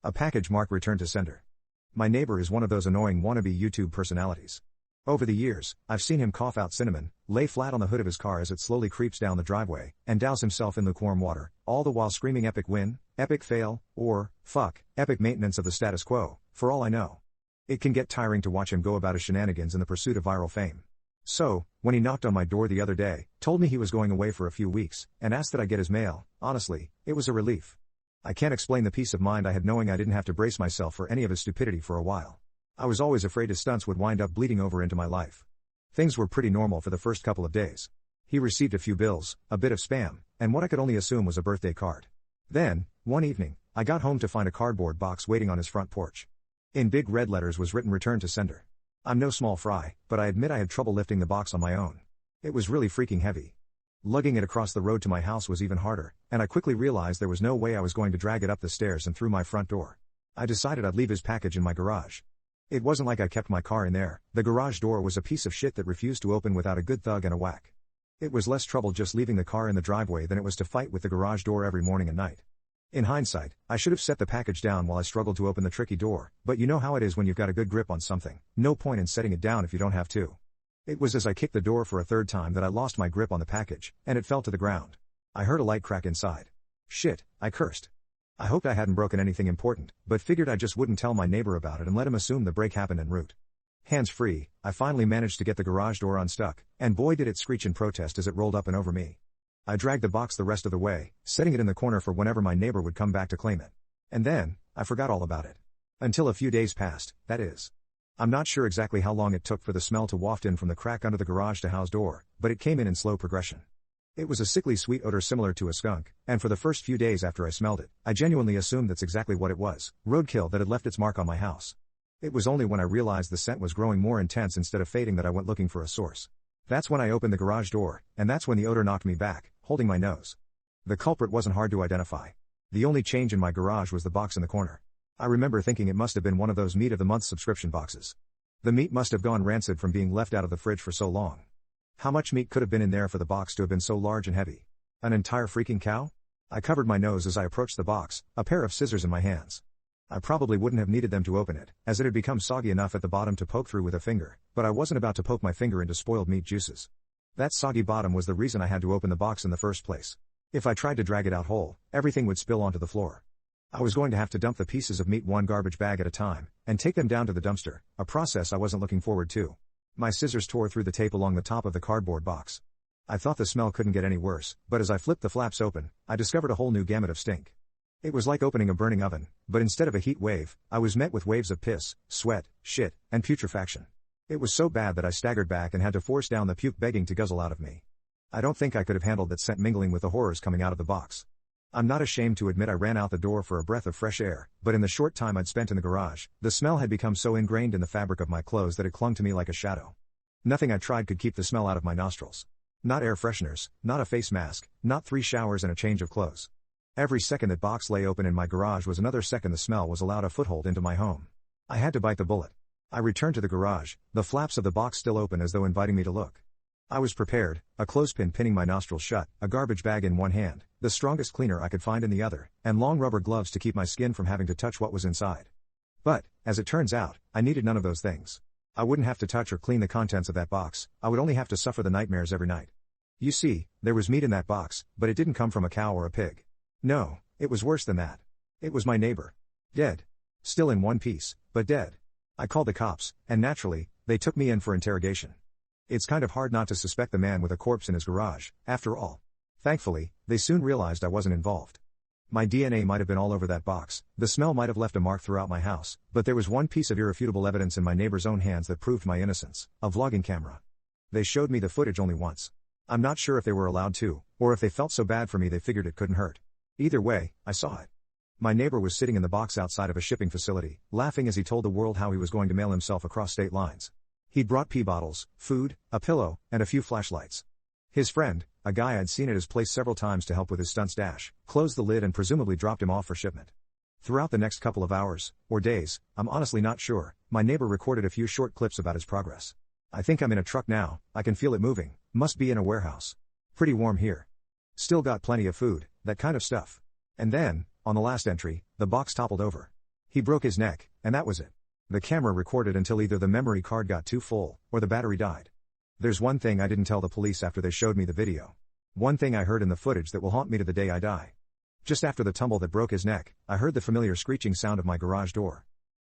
A package marked return to sender. My neighbor is one of those annoying wannabe YouTube personalities. Over the years, I've seen him cough out cinnamon, lay flat on the hood of his car as it slowly creeps down the driveway, and douse himself in lukewarm water, all the while screaming epic win, epic fail, or, fuck, epic maintenance of the status quo, for all I know. It can get tiring to watch him go about his shenanigans in the pursuit of viral fame. So, when he knocked on my door the other day, told me he was going away for a few weeks, and asked that I get his mail, honestly, it was a relief. I can't explain the peace of mind I had knowing I didn't have to brace myself for any of his stupidity for a while. I was always afraid his stunts would wind up bleeding over into my life. Things were pretty normal for the first couple of days. He received a few bills, a bit of spam, and what I could only assume was a birthday card. Then, one evening, I got home to find a cardboard box waiting on his front porch. In big red letters was written return to sender. I'm no small fry, but I admit I had trouble lifting the box on my own. It was really freaking heavy. Lugging it across the road to my house was even harder, and I quickly realized there was no way I was going to drag it up the stairs and through my front door. I decided I'd leave his package in my garage. It wasn't like I kept my car in there, the garage door was a piece of shit that refused to open without a good thug and a whack. It was less trouble just leaving the car in the driveway than it was to fight with the garage door every morning and night. In hindsight, I should have set the package down while I struggled to open the tricky door, but you know how it is when you've got a good grip on something, no point in setting it down if you don't have to. It was as I kicked the door for a third time that I lost my grip on the package, and it fell to the ground. I heard a light crack inside. Shit, I cursed. I hoped I hadn't broken anything important, but figured I just wouldn't tell my neighbor about it and let him assume the break happened en route. Hands free, I finally managed to get the garage door unstuck, and boy did it screech in protest as it rolled up and over me. I dragged the box the rest of the way, setting it in the corner for whenever my neighbor would come back to claim it. And then, I forgot all about it. Until a few days passed, that is. I'm not sure exactly how long it took for the smell to waft in from the crack under the garage to house door, but it came in slow progression. It was a sickly sweet odor similar to a skunk, and for the first few days after I smelled it, I genuinely assumed that's exactly what it was, roadkill that had left its mark on my house. It was only when I realized the scent was growing more intense instead of fading that I went looking for a source. That's when I opened the garage door, and that's when the odor knocked me back, holding my nose. The culprit wasn't hard to identify. The only change in my garage was the box in the corner. I remember thinking it must have been one of those meat of the month subscription boxes. The meat must have gone rancid from being left out of the fridge for so long. How much meat could have been in there for the box to have been so large and heavy? An entire freaking cow? I covered my nose as I approached the box, a pair of scissors in my hands. I probably wouldn't have needed them to open it, as it had become soggy enough at the bottom to poke through with a finger, but I wasn't about to poke my finger into spoiled meat juices. That soggy bottom was the reason I had to open the box in the first place. If I tried to drag it out whole, everything would spill onto the floor. I was going to have to dump the pieces of meat one garbage bag at a time, and take them down to the dumpster, a process I wasn't looking forward to. My scissors tore through the tape along the top of the cardboard box. I thought the smell couldn't get any worse, but as I flipped the flaps open, I discovered a whole new gamut of stink. It was like opening a burning oven, but instead of a heat wave, I was met with waves of piss, sweat, shit, and putrefaction. It was so bad that I staggered back and had to force down the puke begging to guzzle out of me. I don't think I could have handled that scent mingling with the horrors coming out of the box. I'm not ashamed to admit I ran out the door for a breath of fresh air, but in the short time I'd spent in the garage, the smell had become so ingrained in the fabric of my clothes that it clung to me like a shadow. Nothing I tried could keep the smell out of my nostrils. Not air fresheners, not a face mask, not 3 showers and a change of clothes. Every second that box lay open in my garage was another second the smell was allowed a foothold into my home. I had to bite the bullet. I returned to the garage, the flaps of the box still open as though inviting me to look. I was prepared, a clothespin pinning my nostrils shut, a garbage bag in one hand, the strongest cleaner I could find in the other, and long rubber gloves to keep my skin from having to touch what was inside. But, as it turns out, I needed none of those things. I wouldn't have to touch or clean the contents of that box, I would only have to suffer the nightmares every night. You see, there was meat in that box, but it didn't come from a cow or a pig. No, it was worse than that. It was my neighbor. Dead. Still in one piece, but dead. I called the cops, and naturally, they took me in for interrogation. It's kind of hard not to suspect the man with a corpse in his garage, after all. Thankfully, they soon realized I wasn't involved. My DNA might have been all over that box, the smell might have left a mark throughout my house, but there was one piece of irrefutable evidence in my neighbor's own hands that proved my innocence, a vlogging camera. They showed me the footage only once. I'm not sure if they were allowed to, or if they felt so bad for me they figured it couldn't hurt. Either way, I saw it. My neighbor was sitting in the box outside of a shipping facility, laughing as he told the world how he was going to mail himself across state lines. He'd brought pee bottles, food, a pillow, and a few flashlights. His friend, a guy I'd seen at his place several times to help with his stunt stash, closed the lid and presumably dropped him off for shipment. Throughout the next couple of hours, or days, I'm honestly not sure, my neighbor recorded a few short clips about his progress. I think I'm in a truck now, I can feel it moving, must be in a warehouse. Pretty warm here. Still got plenty of food, that kind of stuff. And then, on the last entry, the box toppled over. He broke his neck, and that was it. The camera recorded until either the memory card got too full, or the battery died. There's one thing I didn't tell the police after they showed me the video. One thing I heard in the footage that will haunt me to the day I die. Just after the tumble that broke his neck, I heard the familiar screeching sound of my garage door.